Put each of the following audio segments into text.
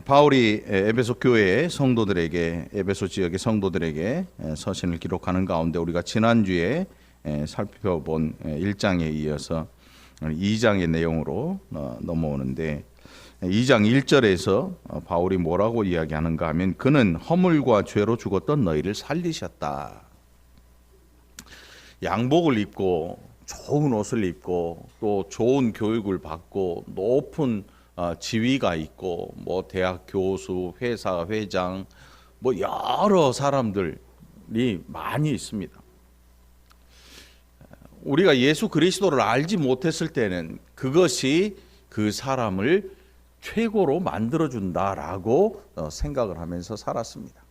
바울이 에베소 교회의 성도들에게, 에베소 지역의 성도들에게 서신을 기록하는 가운데 우리가 지난주에 살펴본 1장에 이어서 2장의 내용으로 넘어오는데, 2장 1절에서 바울이 뭐라고 이야기하는가 하면, 그는 허물과 죄로 죽었던 너희를 살리셨다. 양복을 입고 좋은 옷을 입고 또 좋은 교육을 받고 높은 지위가 있고 뭐 대학 교수, 회사 회장, 뭐 여러 사람들이 많이 있습니다. 우리가 예수 그리스도를 알지 못했을 때는 그것이 그 사람을 최고로 만들어준다라고 생각을 하면서 살았습니다.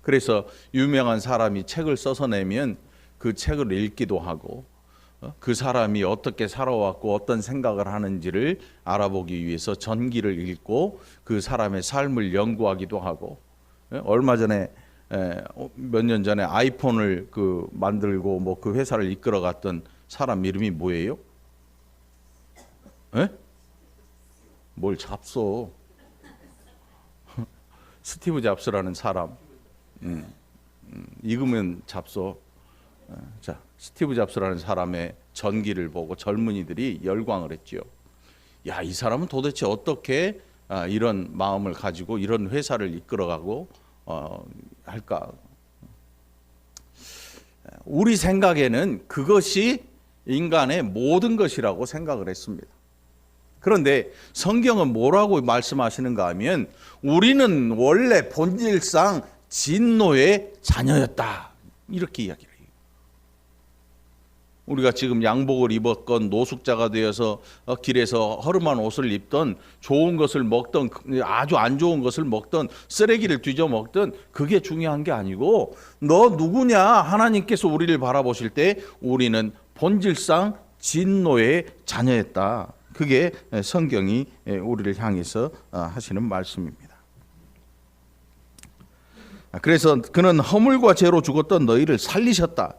그래서 유명한 사람이 책을 써서 내면 그 책을 읽기도 하고, 그 사람이 어떻게 살아왔고 어떤 생각을 하는지를 알아보기 위해서 전기를 읽고 그 사람의 삶을 연구하기도 하고, 얼마 전에 몇 년 전에 아이폰을 만들고 뭐 그 회사를 이끌어갔던 사람 이름이 뭐예요? 뭘 잡소? 스티브 잡스라는 사람. 익으면 잡소. 자, 스티브 잡스라는 사람의 전기를 보고 젊은이들이 열광을 했지요. 야, 이 사람은 도대체 어떻게 이런 마음을 가지고 이런 회사를 이끌어가고 할까? 우리 생각에는 그것이 인간의 모든 것이라고 생각을 했습니다. 그런데 성경은 뭐라고 말씀하시는가 하면, 우리는 원래 본질상 진노의 자녀였다, 이렇게 이야기를 해요. 우리가 지금 양복을 입었건 노숙자가 되어서 길에서 허름한 옷을 입던, 좋은 것을 먹던, 아주 안 좋은 것을 먹던, 쓰레기를 뒤져 먹던, 그게 중요한 게 아니고, 너 누구냐 하나님께서 우리를 바라보실 때 우리는 본질상 진노의 자녀였다. 그게 성경이 우리를 향해서 하시는 말씀입니다. 그래서 그는 허물과 죄로 죽었던 너희를 살리셨다.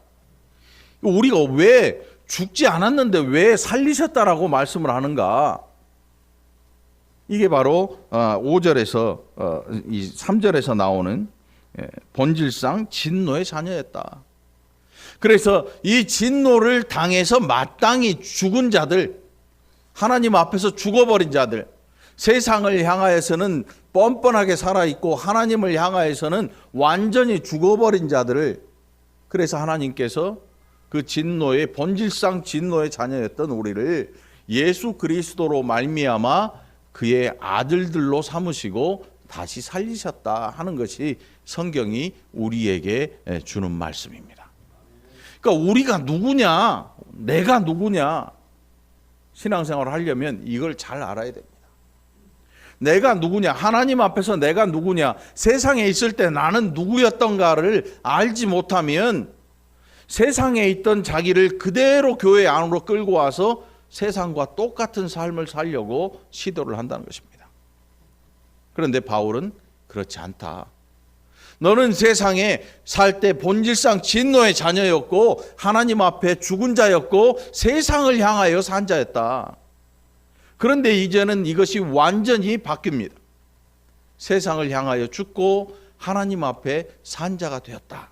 우리가 왜 죽지 않았는데 왜 살리셨다라고 말씀을 하는가? 이게 바로 5절에서 이 3절에서 나오는 본질상 진노의 자녀였다. 그래서 이 진노를 당해서 마땅히 죽은 자들, 하나님 앞에서 죽어버린 자들, 세상을 향하여서는 뻔뻔하게 살아있고 하나님을 향하여서는 완전히 죽어버린 자들을, 그래서 하나님께서 그 진노의, 본질상 진노의 자녀였던 우리를 예수 그리스도로 말미암아 그의 아들들로 삼으시고 다시 살리셨다 하는 것이 성경이 우리에게 주는 말씀입니다. 그러니까 우리가 누구냐, 내가 누구냐, 신앙생활을 하려면 이걸 잘 알아야 됩니다. 내가 누구냐, 하나님 앞에서 내가 누구냐, 세상에 있을 때 나는 누구였던가를 알지 못하면 세상에 있던 자기를 그대로 교회 안으로 끌고 와서 세상과 똑같은 삶을 살려고 시도를 한다는 것입니다. 그런데 바울은 그렇지 않다. 너는 세상에 살 때 본질상 진노의 자녀였고 하나님 앞에 죽은 자였고 세상을 향하여 산 자였다. 그런데 이제는 이것이 완전히 바뀝니다. 세상을 향하여 죽고 하나님 앞에 산 자가 되었다.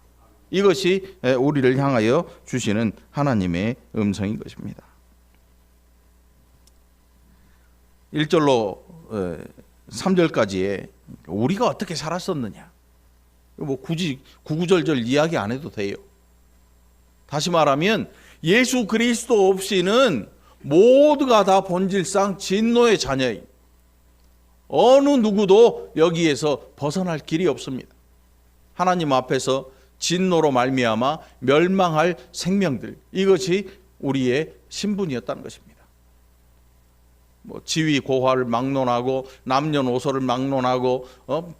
이것이 우리를 향하여 주시는 하나님의 음성인 것입니다. 1절로 3절까지에 우리가 어떻게 살았었느냐, 뭐 굳이 구구절절 이야기 안 해도 돼요. 다시 말하면 예수 그리스도 없이는 모두가 다 본질상 진노의 자녀예요. 어느 누구도 여기에서 벗어날 길이 없습니다. 하나님 앞에서 진노로 말미암아 멸망할 생명들, 이것이 우리의 신분이었다는 것입니다. 뭐 지위 고하를 막론하고 남녀노소를 막론하고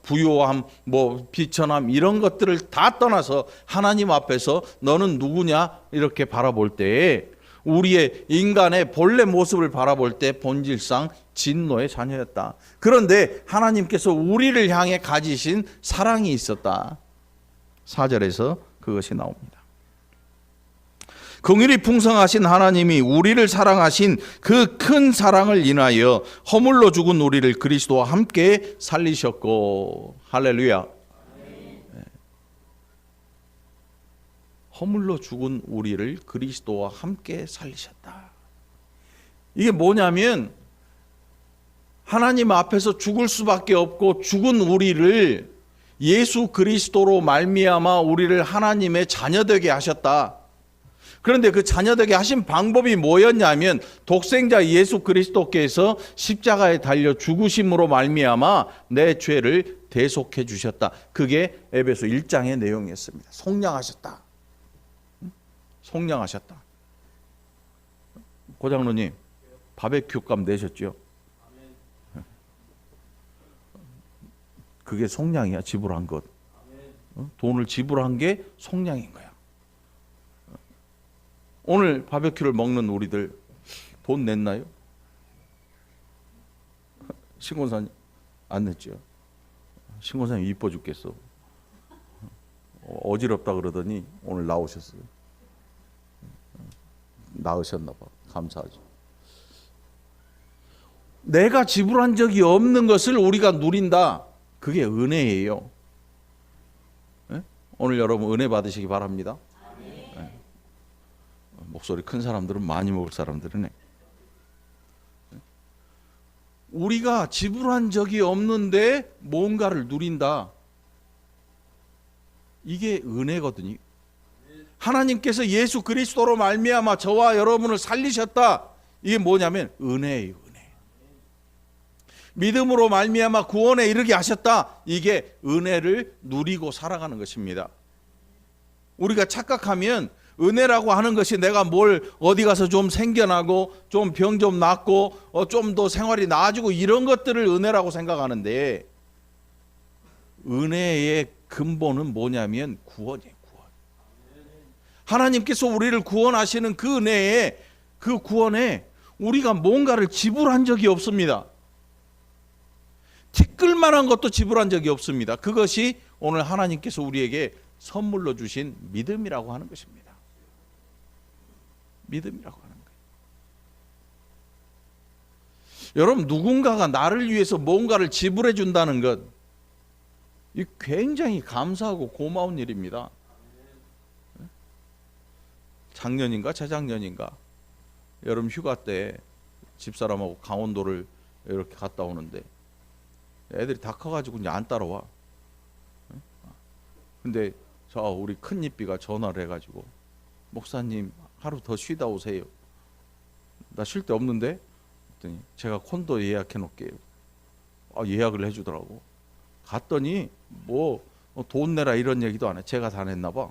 부요함, 뭐 비천함, 이런 것들을 다 떠나서 하나님 앞에서 너는 누구냐 이렇게 바라볼 때에 우리의 인간의 본래 모습을 바라볼 때 본질상 진노의 자녀였다. 그런데 하나님께서 우리를 향해 가지신 사랑이 있었다. 4절에서 그것이 나옵니다. 긍휼이 풍성하신 하나님이 우리를 사랑하신 그 큰 사랑을 인하여 허물로 죽은 우리를 그리스도와 함께 살리셨고. 할렐루야. 허물로 죽은 우리를 그리스도와 함께 살리셨다. 이게 뭐냐면 하나님 앞에서 죽을 수밖에 없고 죽은 우리를 예수 그리스도로 말미암아 우리를 하나님의 자녀되게 하셨다. 그런데 그 자녀되게 하신 방법이 뭐였냐면 독생자 예수 그리스도께서 십자가에 달려 죽으심으로 말미암아 내 죄를 대속해 주셨다. 그게 에베소 1장의 내용이었습니다. 속량하셨다. 속량하셨다. 고장로님 바베큐 값 내셨죠? 그게 속량이야. 지불한 것. 돈을 지불한 게 속량인 거야. 오늘 바베큐를 먹는 우리들 돈 냈나요? 신권사님 안 냈죠. 신권사님 이뻐 죽겠어. 어지럽다 그러더니 오늘 나오셨어요. 나으셨나 봐. 감사하죠. 내가 지불한 적이 없는 것을 우리가 누린다. 그게 은혜예요. 네? 오늘 여러분 은혜 받으시기 바랍니다. 네. 목소리 큰 사람들은 많이 먹을 사람들이네. 우리가 지불한 적이 없는데 뭔가를 누린다. 이게 은혜거든요. 하나님께서 예수 그리스도로 말미암아 저와 여러분을 살리셨다. 이게 뭐냐면 은혜예요. 은혜. 믿음으로 말미암아 구원에 이르게 하셨다. 이게 은혜를 누리고 살아가는 것입니다. 우리가 착각하면 은혜라고 하는 것이 내가 뭘 어디 가서 좀 생겨나고 좀 병 좀 낫고 좀 더 생활이 나아지고 이런 것들을 은혜라고 생각하는데 은혜의 근본은 뭐냐면 구원이에요. 구원. 하나님께서 우리를 구원하시는 그 은혜에 그 구원에 우리가 뭔가를 지불한 적이 없습니다. 티끌만한 것도 지불한 적이 없습니다. 그것이 오늘 하나님께서 우리에게 선물로 주신 믿음이라고 하는 것입니다. 믿음이라고 하는 거예요. 여러분 누군가가 나를 위해서 뭔가를 지불해 준다는 것, 이 굉장히 감사하고 고마운 일입니다. 작년인가 재작년인가 여름 휴가 때 집사람하고 강원도를 이렇게 갔다 오는데 애들이 다 커가지고 이제 안 따라와. 근데 저 우리 큰이삐가 전화를 해가지고 목사님 하루 더 쉬다 오세요. 나 쉴 데 없는데? 그랬더니 제가 콘도 예약해 놓을게요. 예약을 해주더라고. 갔더니 뭐 돈 내라 이런 얘기도 안 해. 제가 다 냈나 봐.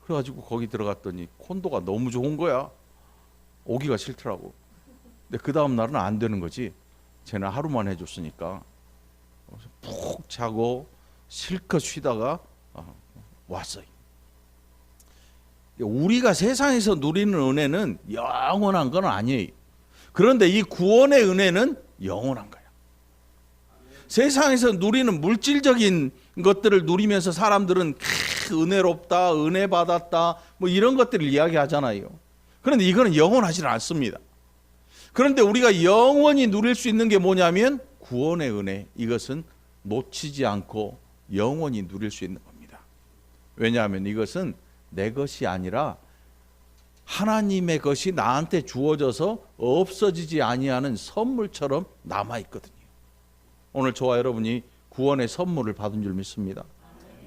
그래가지고 거기 들어갔더니 콘도가 너무 좋은 거야. 오기가 싫더라고. 근데 그 다음 날은 안 되는 거지. 쟤는 하루만 해줬으니까. 푹 자고 실컷 쉬다가 왔어요. 우리가 세상에서 누리는 은혜는 영원한 건 아니에요. 그런데 이 구원의 은혜는 영원한 거야. 세상에서 누리는 물질적인 것들을 누리면서 사람들은 은혜롭다, 은혜 받았다, 뭐 이런 것들을 이야기하잖아요. 그런데 이거는 영원하지 않습니다. 그런데 우리가 영원히 누릴 수 있는 게 뭐냐면 구원의 은혜. 이것은 놓치지 않고 영원히 누릴 수 있는 겁니다. 왜냐하면 이것은 내 것이 아니라 하나님의 것이 나한테 주어져서 없어지지 아니하는 선물처럼 남아있거든요. 오늘 저와 여러분이 구원의 선물을 받은 줄 믿습니다.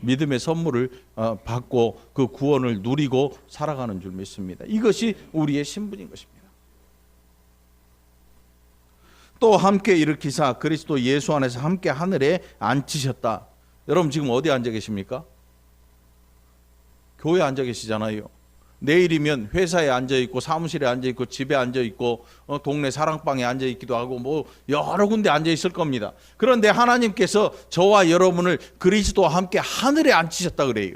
믿음의 선물을 받고 그 구원을 누리고 살아가는 줄 믿습니다. 이것이 우리의 신분인 것입니다. 또 함께 일으키사 그리스도 예수 안에서 함께 하늘에 앉히셨다. 여러분 지금 어디 앉아 계십니까? 교회에 앉아 계시잖아요. 내일이면 회사에 앉아 있고 사무실에 앉아 있고 집에 앉아 있고 동네 사랑방에 앉아 있기도 하고 뭐 여러 군데 앉아 있을 겁니다. 그런데 하나님께서 저와 여러분을 그리스도와 함께 하늘에 앉히셨다 그래요.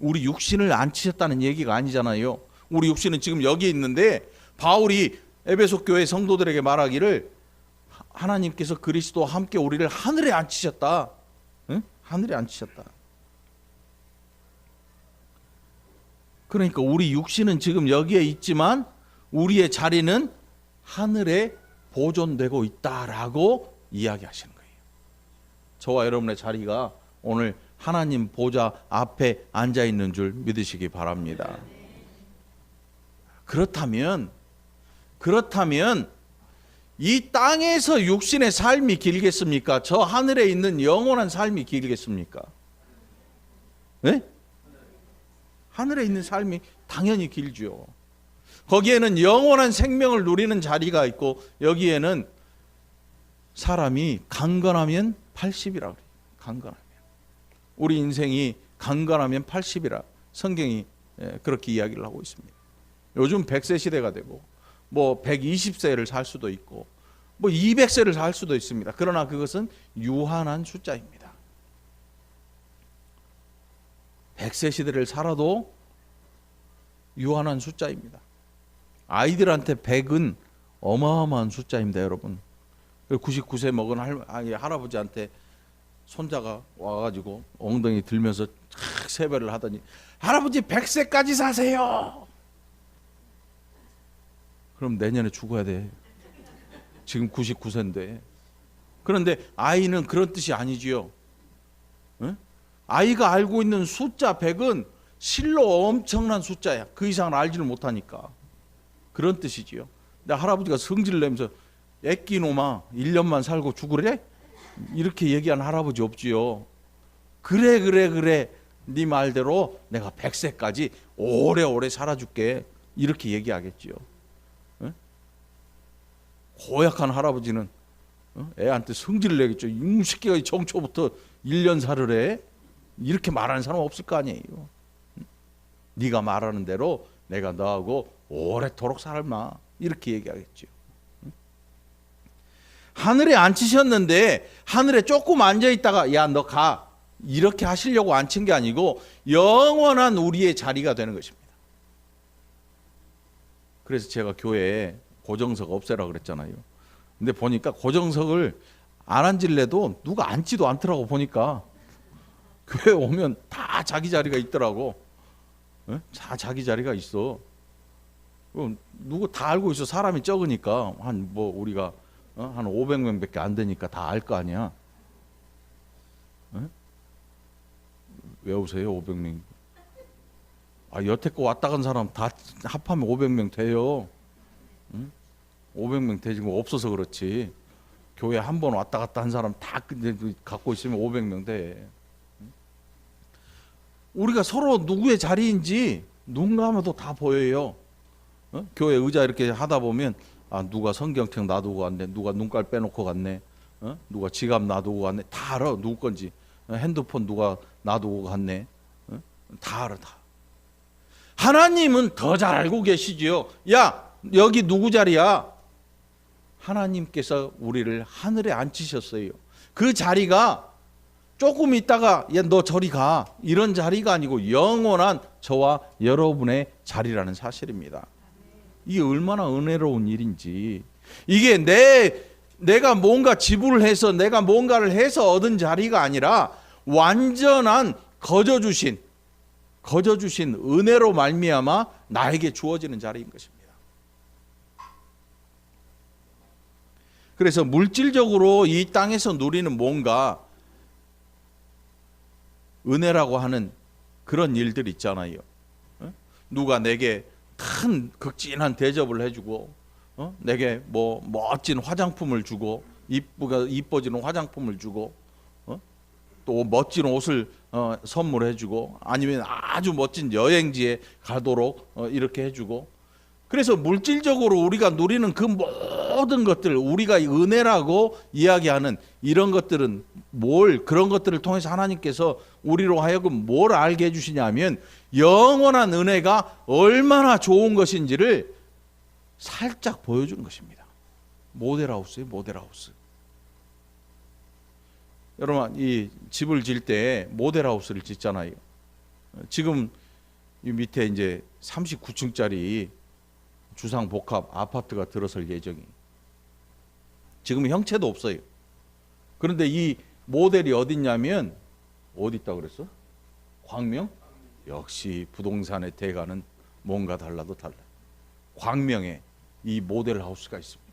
우리 육신을 앉히셨다는 얘기가 아니잖아요. 우리 육신은 지금 여기 있는데 바울이 에베소 교회 성도들에게 말하기를 하나님께서 그리스도와 함께 우리를 하늘에 앉히셨다. 응? 하늘에 앉히셨다. 그러니까 우리 육신은 지금 여기에 있지만 우리의 자리는 하늘에 보존되고 있다라고 이야기하시는 거예요. 저와 여러분의 자리가 오늘 하나님 보좌 앞에 앉아 있는 줄 믿으시기 바랍니다. 그렇다면 이 땅에서 육신의 삶이 길겠습니까? 저 하늘에 있는 영원한 삶이 길겠습니까? 네? 하늘에 있는 삶이 당연히 길죠. 거기에는 영원한 생명을 누리는 자리가 있고 여기에는 사람이 강건하면 80이라 그래요. 강건하면. 우리 인생이 강건하면 80이라 성경이 그렇게 이야기를 하고 있습니다. 요즘 100세 시대가 되고 뭐 120세를 살 수도 있고 뭐 200세를 살 수도 있습니다. 그러나 그것은 유한한 숫자입니다. 100세 시대를 살아도 유한한 숫자입니다. 아이들한테 100은 어마어마한 숫자입니다, 여러분. 99세 먹은 할아버지한테 손자가 와가지고 엉덩이 들면서 세배를 하더니 할아버지 100세까지 사세요. 그럼 내년에 죽어야 돼. 지금 99세인데. 그런데 아이는 그런 뜻이 아니지요. 응? 아이가 알고 있는 숫자 100은 실로 엄청난 숫자야. 그 이상을 알지를 못하니까. 그런 뜻이지요. 근데 할아버지가 성질 내면서 애끼놈아 1년만 살고 죽으래? 이렇게 얘기한 할아버지 없지요. 그래 네 말대로 내가 100세까지 오래오래 살아줄게. 이렇게 얘기하겠지요. 응? 고약한 할아버지는 애한테 성질을 내겠죠. 이놈 새끼가 정초부터 1년 살으래? 이렇게 말하는 사람 없을 거 아니에요. 네가 말하는 대로 내가 너하고 오래도록 살마. 이렇게 얘기하겠죠. 하늘에 앉히셨는데 하늘에 조금 앉아있다가 야 너 가. 이렇게 하시려고 앉힌 게 아니고 영원한 우리의 자리가 되는 것입니다. 그래서 제가 교회에 고정석 없애라 그랬잖아요. 근데 보니까 고정석을 안 앉을래도 누가 앉지도 않더라고. 보니까 교회 오면 다 자기 자리가 있더라고. 다 자기 자리가 있어. 누구 다 알고 있어. 사람이 적으니까 한 뭐 우리가 한 500명밖에 안 되니까 다 알 거 아니야. 왜 오세요? 500명. 여태껏 왔다 간 사람 다 합하면 500명 돼요. 500명 되지 뭐 없어서 그렇지. 교회 한 번 왔다 갔다 한 사람 다 갖고 있으면 500명 돼. 우리가 서로 누구의 자리인지 눈 감아도 다 보여요. 교회 의자 이렇게 하다 보면 누가 성경책 놔두고 갔네, 누가 눈깔 빼놓고 갔네, 누가 지갑 놔두고 갔네, 다 알아. 누구 건지. 핸드폰 누가 놔두고 갔네, 다 알아. 다. 하나님은 더 잘 알고 계시지요. 야 여기 누구 자리야? 하나님께서 우리를 하늘에 앉히셨어요. 그 자리가 조금 있다가 야 너 저리 가 이런 자리가 아니고 영원한 저와 여러분의 자리라는 사실입니다. 이게 얼마나 은혜로운 일인지. 이게 내가 뭔가 지불을 해서 내가 뭔가를 해서 얻은 자리가 아니라 완전한 거저주신 은혜로 말미암아 나에게 주어지는 자리인 것입니다. 그래서 물질적으로 이 땅에서 누리는 뭔가 은혜라고 하는 그런 일들 있잖아요. 누가 내게 큰 극진한 대접을 해주고 내게 뭐 멋진 화장품을 주고 이뻐지는 화장품을 주고 또 멋진 옷을 선물해주고 아니면 아주 멋진 여행지에 가도록 이렇게 해주고. 그래서 물질적으로 우리가 누리는 그 모든 것들, 우리가 은혜라고 이야기하는 이런 것들은 그런 것들을 통해서 하나님께서 우리로 하여금 뭘 알게 해주시냐면 영원한 은혜가 얼마나 좋은 것인지를 살짝 보여주는 것입니다. 모델하우스예요, 모델하우스. 여러분, 이 집을 질 때 모델하우스를 짓잖아요. 지금 이 밑에 이제 39층짜리 주상복합 아파트가 들어설 예정이. 지금 형체도 없어요. 그런데 이 모델이 어딨냐면 어디 있다 그랬어? 광명? 역시 부동산의 대가는 뭔가 달라도 달라요. 광명에 이 모델 하우스가 있습니다.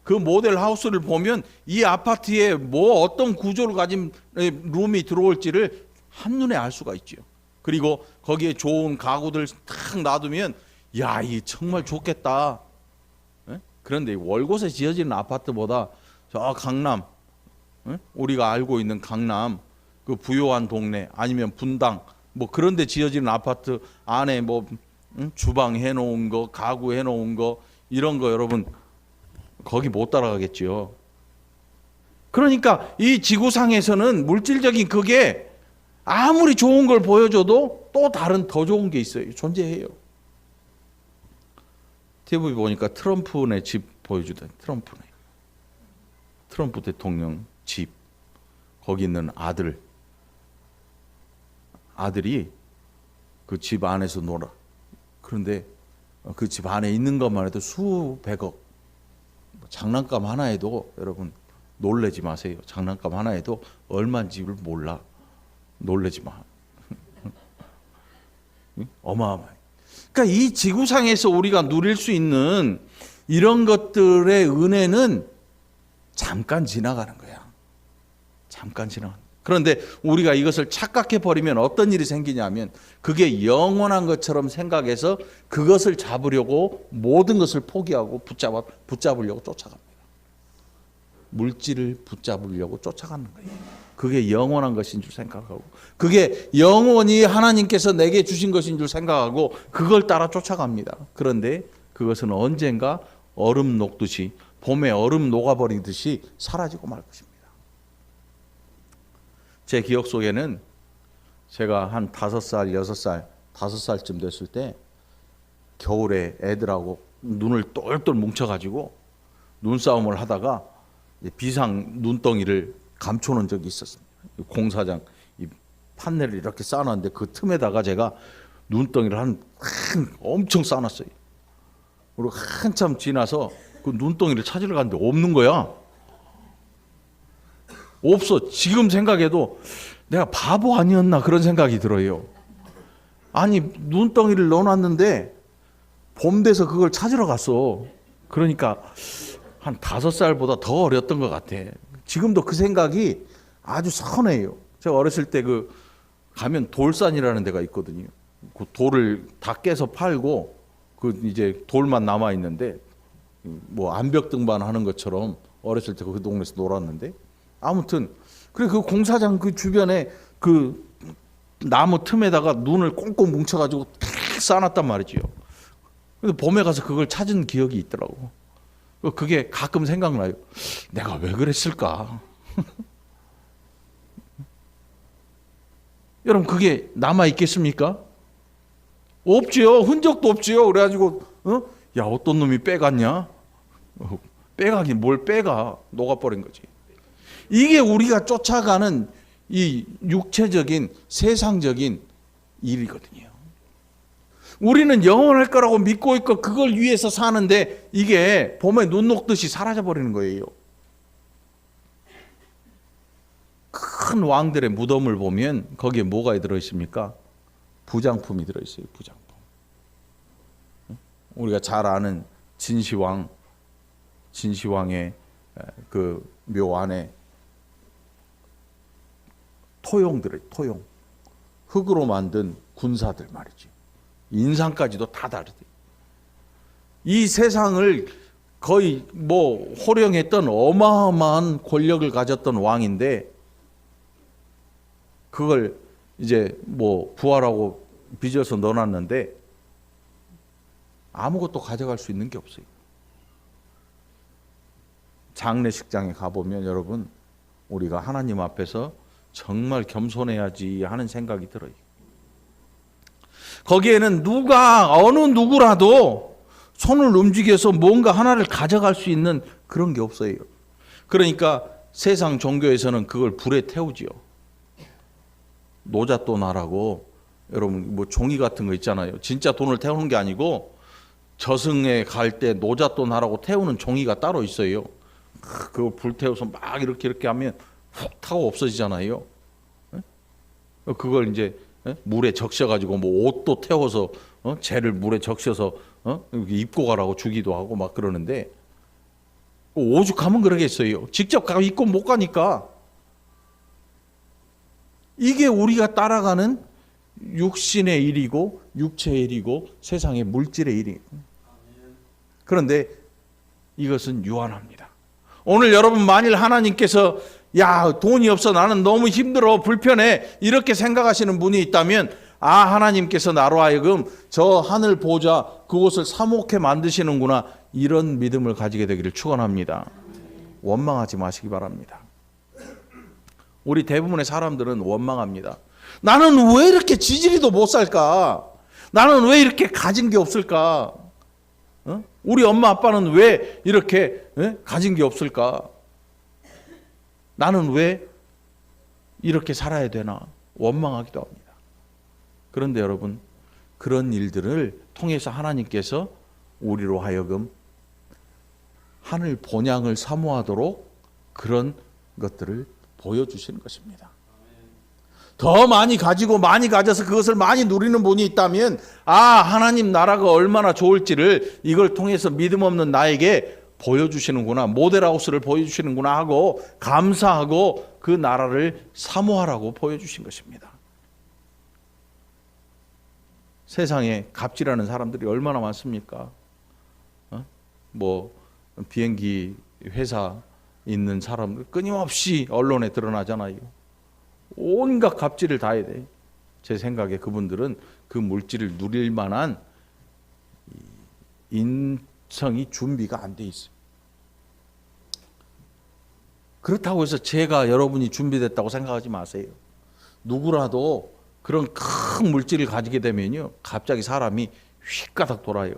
그 모델 하우스를 보면 이 아파트에 뭐 어떤 구조를 가진 룸이 들어올지를 한눈에 알 수가 있죠. 그리고 거기에 좋은 가구들 탁 놔두면 야, 이 정말 좋겠다. 그런데 월곶에 지어지는 아파트보다 저 강남, 우리가 알고 있는 강남 그 부요한 동네 아니면 분당 뭐 그런 데 지어지는 아파트 안에 뭐 주방 해놓은 거, 가구 해놓은 거 이런 거 여러분 거기 못 따라가겠죠. 그러니까 이 지구상에서는 물질적인 그게 아무리 좋은 걸 보여줘도 또 다른 더 좋은 게 있어요. 존재해요. TV 보니까 트럼프네 집 보여주던 트럼프 대통령 집 거기 있는 아들이 그 집 안에서 놀아. 그런데 그 집 안에 있는 것만 해도 수백억. 장난감 하나에도 여러분 놀래지 마세요. 장난감 하나에도 얼마인지를 몰라. 놀래지 마. 어마어마해. 그러니까 이 지구상에서 우리가 누릴 수 있는 이런 것들의 은혜는 잠깐 지나가는 거야. 잠깐 지나가는 거야. 그런데 우리가 이것을 착각해 버리면 어떤 일이 생기냐면 그게 영원한 것처럼 생각해서 그것을 잡으려고 모든 것을 포기하고 붙잡으려고 쫓아갑니다. 물질을 붙잡으려고 쫓아가는 거예요. 그게 영원한 것인 줄 생각하고 그게 영원히 하나님께서 내게 주신 것인 줄 생각하고 그걸 따라 쫓아갑니다. 그런데 그것은 언젠가 얼음 녹듯이 봄에 얼음 녹아버리듯이 사라지고 말 것입니다. 제 기억 속에는 제가 한 5살, 6살, 5살쯤 됐을 때 겨울에 애들하고 눈을 똘똘 뭉쳐가지고 눈싸움을 하다가 비상 눈덩이를 감춰놓은 적이 있었습니다. 공사장 이 판넬을 이렇게 쌓아놨는데 그 틈에다가 제가 눈덩이를 엄청 쌓아놨어요. 그리고 한참 지나서 그 눈덩이를 찾으러 갔는데 없는 거야. 없어. 지금 생각해도 내가 바보 아니었나 그런 생각이 들어요. 아니 눈덩이를 넣어놨는데 봄 돼서 그걸 찾으러 갔어. 그러니까 한 5살보다 더 어렸던 것 같아. 지금도 그 생각이 아주 선해요. 제가 어렸을 때 그 가면 돌산이라는 데가 있거든요. 그 돌을 다 깨서 팔고 그 이제 돌만 남아 있는데 뭐 암벽 등반하는 것처럼 어렸을 때 그 동네에서 놀았는데 아무튼 그래 그 공사장 그 주변에 그 나무 틈에다가 눈을 꽁꽁 뭉쳐가지고 탁 쌓아놨단 말이지요. 근데 봄에 가서 그걸 찾은 기억이 있더라고. 그게 가끔 생각나요. 내가 왜 그랬을까? 여러분 그게 남아 있겠습니까? 없지요. 흔적도 없지요. 그래가지고 야 어떤 놈이 빼갔냐? 빼가긴 뭘 빼가? 녹아버린 거지. 이게 우리가 쫓아가는 이 육체적인 세상적인 일이거든요. 우리는 영원할 거라고 믿고 있고 그걸 위해서 사는데 이게 봄에 눈 녹듯이 사라져 버리는 거예요. 큰 왕들의 무덤을 보면 거기에 뭐가 들어 있습니까? 부장품이 들어 있어요. 부장품. 우리가 잘 아는 진시황의 그 묘 안에 토용. 흙으로 만든 군사들 말이지. 인상까지도 다 다르대. 이 세상을 거의 뭐 호령했던 어마어마한 권력을 가졌던 왕인데 그걸 이제 뭐 부하라고 빚어서 넣어놨는데 아무것도 가져갈 수 있는 게 없어요. 장례식장에 가보면 여러분 우리가 하나님 앞에서 정말 겸손해야지 하는 생각이 들어요. 거기에는 어느 누구라도 손을 움직여서 뭔가 하나를 가져갈 수 있는 그런 게 없어요. 그러니까 세상 종교에서는 그걸 불에 태우지요. 노잣돈하라고 여러분 뭐 종이 같은 거 있잖아요. 진짜 돈을 태우는 게 아니고 저승에 갈 때 노잣돈하라고 태우는 종이가 따로 있어요. 그거 불 태워서 막 이렇게 하면 훅 타고 없어지잖아요. 그걸 이제 물에 적셔가지고 뭐 옷도 태워서 쟤를 물에 적셔서 입고 가라고 주기도 하고 막 그러는데 오죽하면 그러겠어요. 직접 가서 입고 못 가니까. 이게 우리가 따라가는 육신의 일이고 육체의 일이고 세상의 물질의 일이에요. 그런데 이것은 유한합니다. 오늘 여러분 만일 하나님께서 야 돈이 없어 나는 너무 힘들어 불편해 이렇게 생각하시는 분이 있다면 하나님께서 나로 하여금 저 하늘 보좌 그곳을 사모케 만드시는구나 이런 믿음을 가지게 되기를 축원합니다. 원망하지 마시기 바랍니다. 우리 대부분의 사람들은 원망합니다. 나는 왜 이렇게 지지리도 못 살까? 나는 왜 이렇게 가진 게 없을까? 우리 엄마 아빠는 왜 이렇게 가진 게 없을까? 나는 왜 이렇게 살아야 되나? 원망하기도 합니다. 그런데 여러분, 그런 일들을 통해서 하나님께서 우리로 하여금 하늘 본향을 사모하도록 그런 것들을 보여주시는 것입니다. 더 많이 가지고 많이 가져서 그것을 많이 누리는 분이 있다면 하나님 나라가 얼마나 좋을지를 이걸 통해서 믿음 없는 나에게 보여주시는구나, 모델하우스를 보여주시는구나 하고 감사하고 그 나라를 사모하라고 보여주신 것입니다. 세상에 갑질하는 사람들이 얼마나 많습니까? 뭐 비행기 회사 있는 사람들 끊임없이 언론에 드러나잖아요. 온갖 갑질을 다 해야 돼. 제 생각에 그분들은 그 물질을 누릴 만한 인성이 준비가 안 돼 있어요. 그렇다고 해서 제가 여러분이 준비됐다고 생각하지 마세요. 누구라도 그런 큰 물질을 가지게 되면요, 갑자기 사람이 휙가닥 돌아요.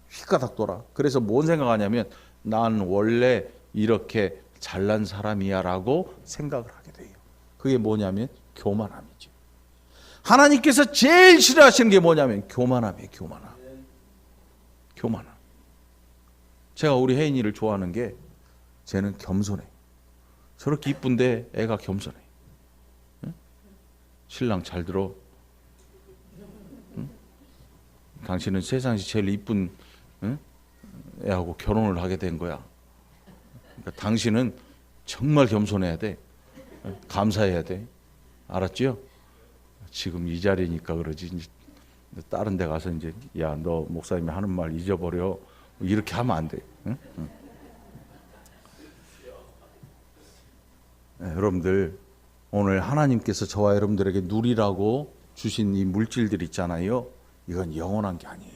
휙가닥 돌아. 그래서 뭔 생각하냐면 난 원래 이렇게 잘난 사람이야 라고 생각을 하게 돼요. 그게 뭐냐면 교만함이죠. 하나님께서 제일 싫어하시는 게 뭐냐면 교만함이에요. 교만함. 제가 우리 혜인이를 좋아하는 게 쟤는 겸손해. 저렇게 이쁜데 애가 겸손해. 응? 신랑 잘 들어. 응? 당신은 세상에서 제일 이쁜 애하고 결혼을 하게 된 거야. 그러니까 당신은 정말 겸손해야 돼. 감사해야 돼. 알았지요? 지금 이 자리니까 그러지. 이제 다른 데 가서 이제 야, 너 목사님이 하는 말 잊어버려. 이렇게 하면 안 돼. 응? 응. 네, 여러분들 오늘 하나님께서 저와 여러분들에게 누리라고 주신 이 물질들 있잖아요. 이건 영원한 게 아니에요.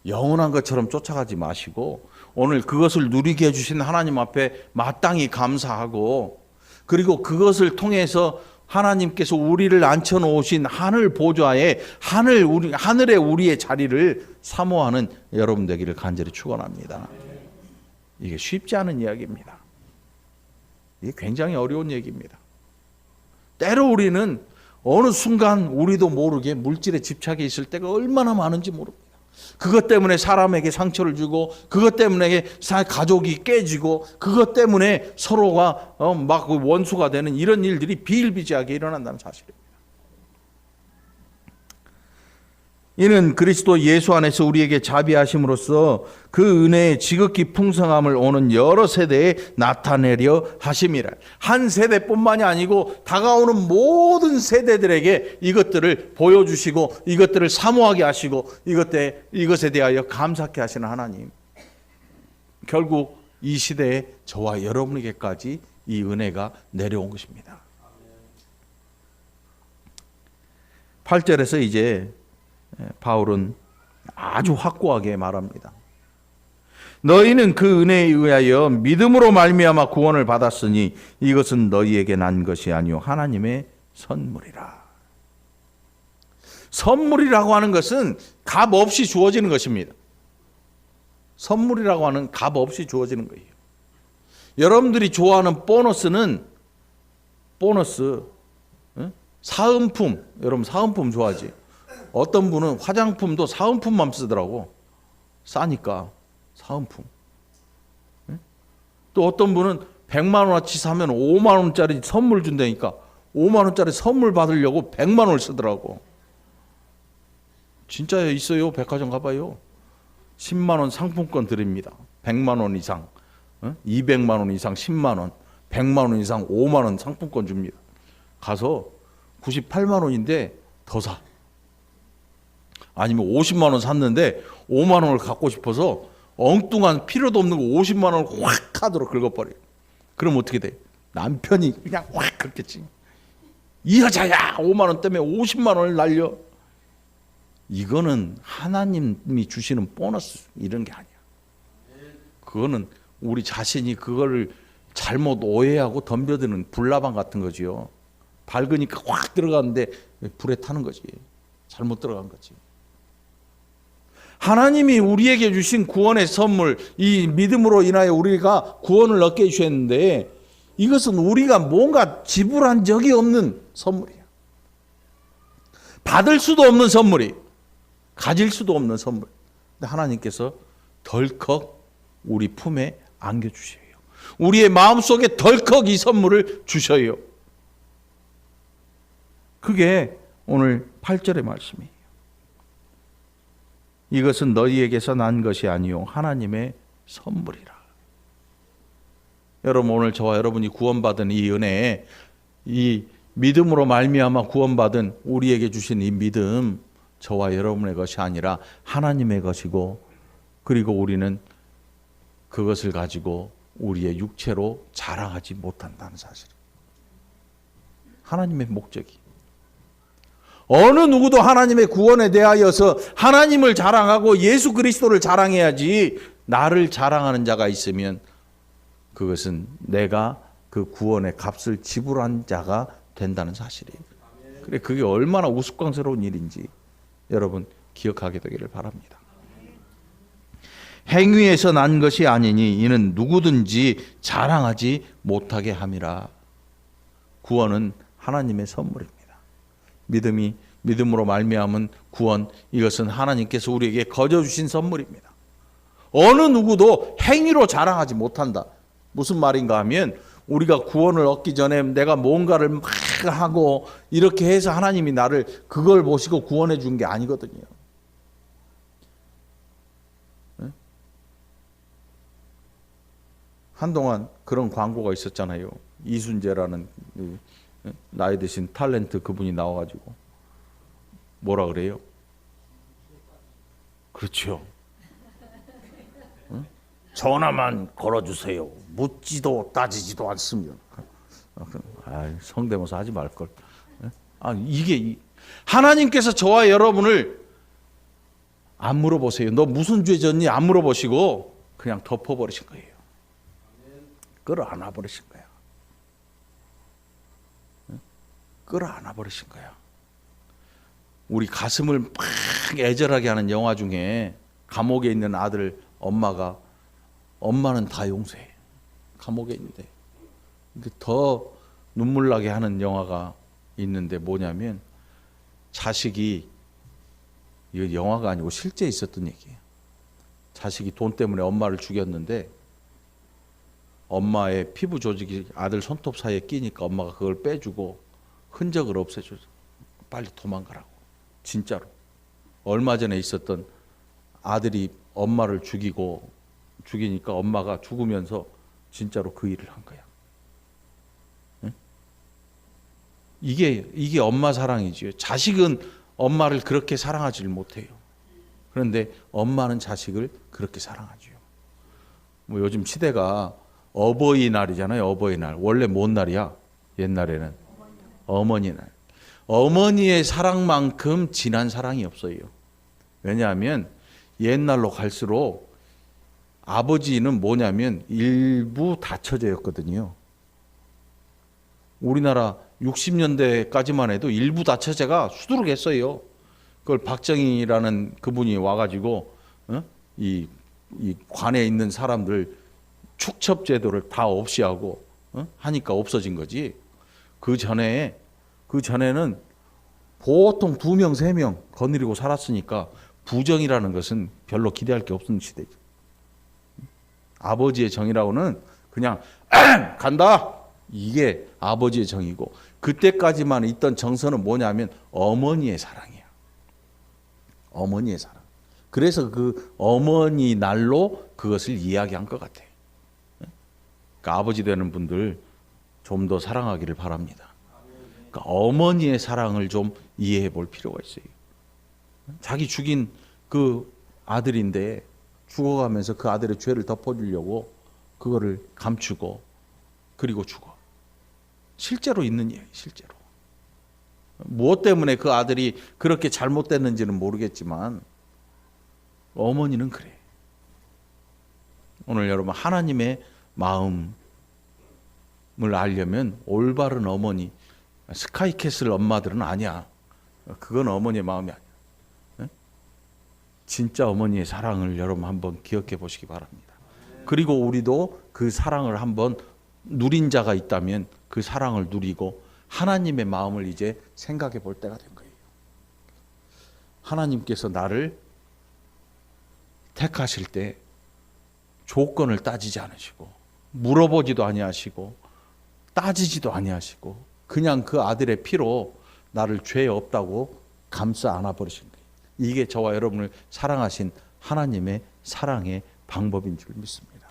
영원한 것처럼 쫓아가지 마시고 오늘 그것을 누리게 해주신 하나님 앞에 마땅히 감사하고 그리고 그것을 통해서 하나님께서 우리를 앉혀놓으신 하늘 보좌에 하늘에 우리의 자리를 사모하는 여러분 되기를 간절히 축원합니다. 이게 쉽지 않은 이야기입니다. 이게 굉장히 어려운 얘기입니다. 때로 우리는 어느 순간 우리도 모르게 물질에 집착해 있을 때가 얼마나 많은지 모릅니다. 그것 때문에 사람에게 상처를 주고 그것 때문에 가족이 깨지고 그것 때문에 서로가 막 원수가 되는 이런 일들이 비일비재하게 일어난다는 사실입니다. 이는 그리스도 예수 안에서 우리에게 자비하심으로써 그 은혜의 지극히 풍성함을 오는 여러 세대에 나타내려 하심이라. 한 세대뿐만이 아니고 다가오는 모든 세대들에게 이것들을 보여주시고 이것들을 사모하게 하시고 이것에 대하여 감사케 하시는 하나님. 결국 이 시대에 저와 여러분에게까지 이 은혜가 내려온 것입니다. 8절에서 이제 바울은 아주 확고하게 말합니다. 너희는 그 은혜에 의하여 믿음으로 말미암아 구원을 받았으니 이것은 너희에게 난 것이 아니요 하나님의 선물이라. 선물이라고 하는 것은 값 없이 주어지는 것입니다. 선물이라고 하는 값 없이 주어지는 거예요. 여러분들이 좋아하는 보너스는 사은품. 여러분 사은품 좋아하지? 어떤 분은 화장품도 사은품만 쓰더라고. 싸니까 사은품. 또 어떤 분은 100만 원어치 사면 5만 원짜리 선물 준다니까 5만 원짜리 선물 받으려고 100만 원을 쓰더라고. 진짜 있어요. 백화점 가봐요. 10만 원 상품권 드립니다. 100만 원 이상, 200만 원 이상 10만 원, 100만 원 이상 5만 원 상품권 줍니다. 가서 98만 원인데 더 사. 아니면 50만 원 샀는데 5만 원을 갖고 싶어서 엉뚱한 필요도 없는 거 50만 원을 확 카드로 긁어버려요. 그럼 어떻게 돼? 남편이 그냥 확 긁겠지. 이 여자야 5만 원 때문에 50만 원을 날려. 이거는 하나님이 주시는 보너스 이런 게 아니야. 그거는 우리 자신이 그거를 잘못 오해하고 덤벼드는 불나방 같은 거지요. 밝으니까 확 들어가는데 불에 타는 거지. 잘못 들어간 거지. 하나님이 우리에게 주신 구원의 선물, 이 믿음으로 인하여 우리가 구원을 얻게 해주셨는데 이것은 우리가 뭔가 지불한 적이 없는 선물이야. 받을 수도 없는 선물이, 가질 수도 없는 선물. 근데 하나님께서 덜컥 우리 품에 안겨주셔요. 우리의 마음속에 덜컥 이 선물을 주셔요. 그게 오늘 8절의 말씀이에요. 이것은 너희에게서 난 것이 아니요 하나님의 선물이라. 여러분, 오늘 저와 여러분이 구원받은 이 은혜에, 이 믿음으로 말미암아 구원받은 우리에게 주신 이 믿음, 저와 여러분의 것이 아니라 하나님의 것이고, 그리고 우리는 그것을 가지고 우리의 육체로 자랑하지 못한다는 사실. 하나님의 목적이. 어느 누구도 하나님의 구원에 대하여서 하나님을 자랑하고 예수 그리스도를 자랑해야지, 나를 자랑하는 자가 있으면 그것은 내가 그 구원의 값을 지불한 자가 된다는 사실이에요. 그래, 그게 얼마나 우스꽝스러운 일인지 여러분 기억하게 되기를 바랍니다. 행위에서 난 것이 아니니 이는 누구든지 자랑하지 못하게 함이라. 구원은 하나님의 선물입니다. 믿음으로 말미암은 구원, 이것은 하나님께서 우리에게 거저 주신 선물입니다. 어느 누구도 행위로 자랑하지 못한다. 무슨 말인가 하면, 우리가 구원을 얻기 전에 내가 뭔가를 막 하고 이렇게 해서 하나님이 나를 그걸 보시고 구원해 준 게 아니거든요. 한동안 그런 광고가 있었잖아요. 이순재라는 나이 드신 탤런트 그분이 나와가지고 뭐라 그래요? 그렇죠. 전화만 걸어주세요. 묻지도 따지지도 않으면. 성대모사 하지 말걸. 이게 하나님께서 저와 여러분을 안 물어보세요. 너 무슨 죄 졌니? 안 물어보시고 그냥 덮어버리신 거예요. 끌어안아 버리신 거야. 끌어안아 버리신 거야. 우리 가슴을 막 애절하게 하는 영화 중에 감옥에 있는 아들 엄마는 다 용서해. 감옥에 있는데. 더 눈물 나게 하는 영화가 있는데 뭐냐면, 자식이, 이거 영화가 아니고 실제 있었던 얘기예요. 자식이 돈 때문에 엄마를 죽였는데 엄마의 피부 조직이 아들 손톱 사이에 끼니까 엄마가 그걸 빼주고 흔적을 없애줘서 빨리 도망가라고. 진짜로. 얼마 전에 있었던, 아들이 엄마를 죽이니까 엄마가 죽으면서 진짜로 그 일을 한 거야. 응? 이게 엄마 사랑이지요. 자식은 엄마를 그렇게 사랑하지를 못해요. 그런데 엄마는 자식을 그렇게 사랑하지요. 뭐 요즘 시대가 어버이날이잖아요. 어버이날. 원래 뭔 날이야? 옛날에는 어머니날. 어머니의 사랑만큼 진한 사랑이 없어요. 왜냐하면 옛날로 갈수록 아버지는 뭐냐면 일부 다처제였거든요. 우리나라 60년대까지만 해도 일부 다처제가 수두룩했어요. 그걸 박정희라는 그분이 와가지고 이 관에 있는 사람들 축첩 제도를 다 없이 하고 하니까 없어진 거지. 그 전에는 보통 2명, 3명 거느리고 살았으니까 부정이라는 것은 별로 기대할 게 없는 시대죠. 아버지의 정이라고는 그냥 간다. 이게 아버지의 정이고, 그때까지만 있던 정서는 뭐냐면 어머니의 사랑이야. 어머니의 사랑. 그래서 그 어머니 날로 그것을 이야기한 것 같아. 그러니까 아버지 되는 분들 좀 더 사랑하기를 바랍니다. 그러니까 어머니의 사랑을 좀 이해해 볼 필요가 있어요. 자기 죽인 그 아들인데 죽어가면서 그 아들의 죄를 덮어주려고 그거를 감추고 그리고 죽어. 실제로 있는 이야기, 실제로. 무엇 때문에 그 아들이 그렇게 잘못됐는지는 모르겠지만 어머니는 그래. 오늘 여러분, 하나님의 마음을 알려면 올바른 어머니, 스카이캐슬 엄마들은 아니야. 그건 어머니의 마음이 아니야. 진짜 어머니의 사랑을 여러분 한번 기억해 보시기 바랍니다. 그리고 우리도 그 사랑을 한번 누린 자가 있다면 그 사랑을 누리고 하나님의 마음을 이제 생각해 볼 때가 된 거예요. 하나님께서 나를 택하실 때 조건을 따지지 않으시고 물어보지도 아니하시고 따지지도 아니하시고 그냥 그 아들의 피로 나를 죄 없다고 감싸 안아 버리신 거예요. 이게 저와 여러분을 사랑하신 하나님의 사랑의 방법인 줄 믿습니다.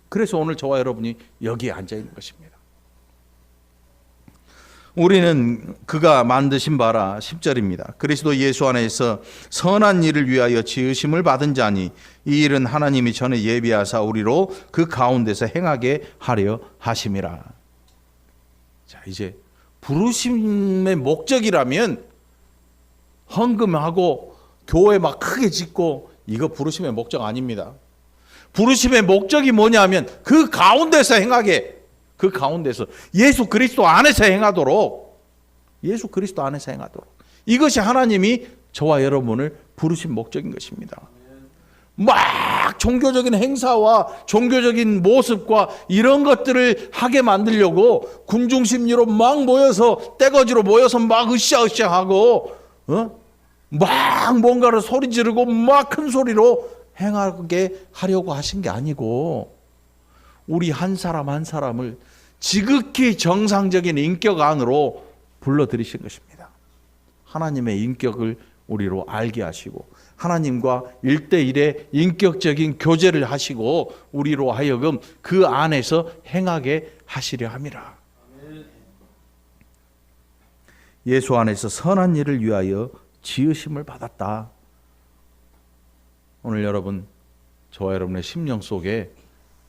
그래서 오늘 저와 여러분이 여기에 앉아 있는 것입니다. 우리는 그가 만드신 바라 10절입니다. 그리스도 예수 안에서 선한 일을 위하여 지으심을 받은 자니 이 일은 하나님이 전에 예비하사 우리로 그 가운데서 행하게 하려 하심이라. 자, 이제 부르심의 목적이라면 헌금하고 교회 막 크게 짓고 이거 부르심의 목적 아닙니다. 부르심의 목적이 뭐냐면 그 가운데서 행하게, 그 가운데서 예수 그리스도 안에서 행하도록, 예수 그리스도 안에서 행하도록. 이것이 하나님이 저와 여러분을 부르신 목적인 것입니다. 막 종교적인 행사와 종교적인 모습과 이런 것들을 하게 만들려고 군중심리로 막 모여서 떼거지로 모여서 막 으쌰으쌰하고 막 뭔가를 소리 지르고 막 큰 소리로 행하게 하려고 하신 게 아니고 우리 한 사람 한 사람을 지극히 정상적인 인격 안으로 불러들이신 것입니다. 하나님의 인격을 우리로 알게 하시고 하나님과 1대1의 인격적인 교제를 하시고 우리로 하여금 그 안에서 행하게 하시려 함이라. 예수 안에서 선한 일을 위하여 지으심을 받았다. 오늘 여러분, 저와 여러분의 심령 속에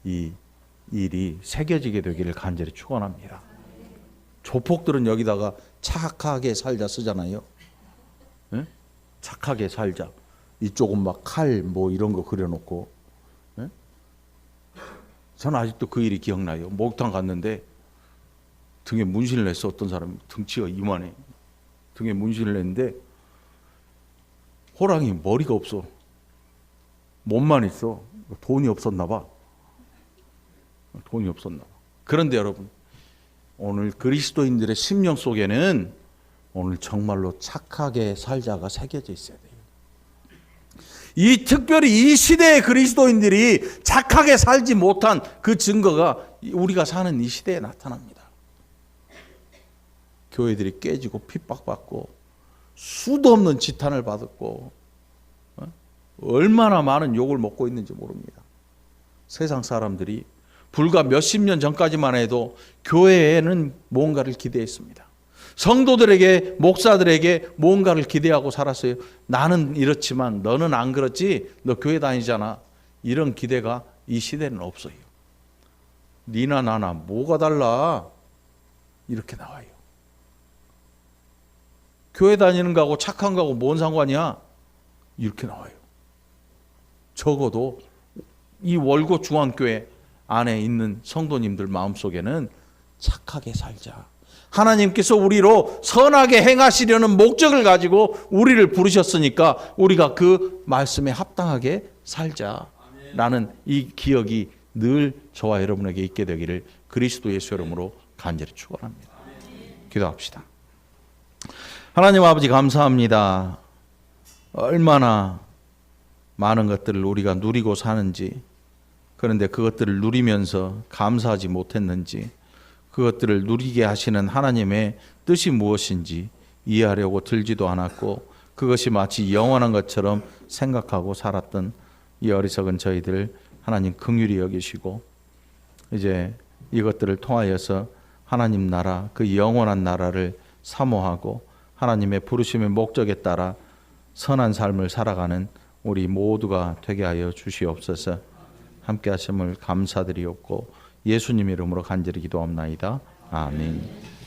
이 일이 새겨지게 되기를 간절히 축원합니다. 조폭들은 여기다가 착하게 살자 쓰잖아요. 네? 착하게 살자. 이쪽은 막 칼 뭐 이런 거 그려놓고. 네? 저는 아직도 그 일이 기억나요. 목욕탕 갔는데 등에 문신을 냈어. 어떤 사람이 등치가 이만해. 등에 문신을 냈는데 호랑이 머리가 없어. 몸만 있어. 돈이 없었나 봐. 돈이 없었나 봐. 그런데 여러분, 오늘 그리스도인들의 심령 속에는 오늘 정말로 착하게 살자가 새겨져 있어야 돼요. 특별히 이 시대의 그리스도인들이 착하게 살지 못한 그 증거가 우리가 사는 이 시대에 나타납니다. 교회들이 깨지고 핍박받고 수도 없는 지탄을 받았고 얼마나 많은 욕을 먹고 있는지 모릅니다. 세상 사람들이 불과 몇십 년 전까지만 해도 교회에는 뭔가를 기대했습니다. 성도들에게, 목사들에게 뭔가를 기대하고 살았어요. 나는 이렇지만 너는 안 그렇지? 너 교회 다니잖아. 이런 기대가 이 시대는 없어요. 니나 나나 뭐가 달라? 이렇게 나와요. 교회 다니는 거하고 착한 거하고 뭔 상관이야? 이렇게 나와요. 적어도 이 월고 중앙교회 안에 있는 성도님들 마음속에는 착하게 살자. 하나님께서 우리로 선하게 행하시려는 목적을 가지고 우리를 부르셨으니까 우리가 그 말씀에 합당하게 살자라는 이 기억이 늘 저와 여러분에게 있게 되기를 그리스도 예수 이름으로 간절히 축원합니다. 기도합시다. 하나님 아버지 감사합니다. 얼마나 많은 것들을 우리가 누리고 사는지, 그런데 그것들을 누리면서 감사하지 못했는지, 그것들을 누리게 하시는 하나님의 뜻이 무엇인지 이해하려고 들지도 않았고 그것이 마치 영원한 것처럼 생각하고 살았던 이 어리석은 저희들 하나님 긍휼히 여기시고 이제 이것들을 통하여서 하나님 나라, 그 영원한 나라를 사모하고 하나님의 부르심의 목적에 따라 선한 삶을 살아가는 우리 모두가 되게 하여 주시옵소서. 함께 하심을 감사드리옵고 예수님 이름으로 간절히 기도합나이다. 아멘.